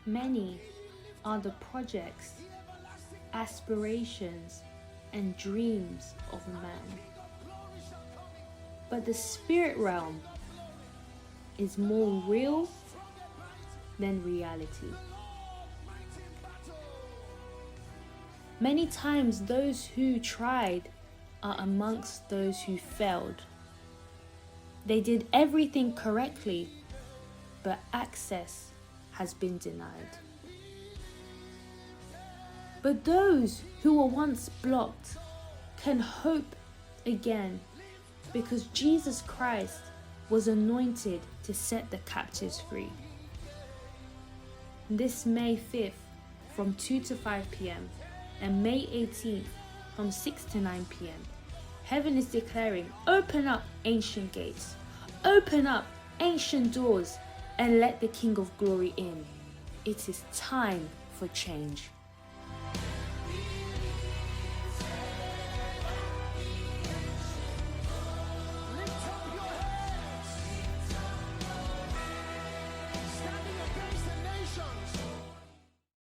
Many are the projects, aspirations, and dreams of man. But the spirit realm is more real than reality. Many times those who tried are amongst those who failed. They did everything correctly, but access has been denied. But those who were once blocked can hope again, because Jesus Christ was anointed to set the captives free. This May 5th from 2 to 5 p.m. and May 18th from 6 to 9 p.m. Heaven is declaring, open up ancient gates, open up ancient doors, and let the King of Glory in. It is time for change.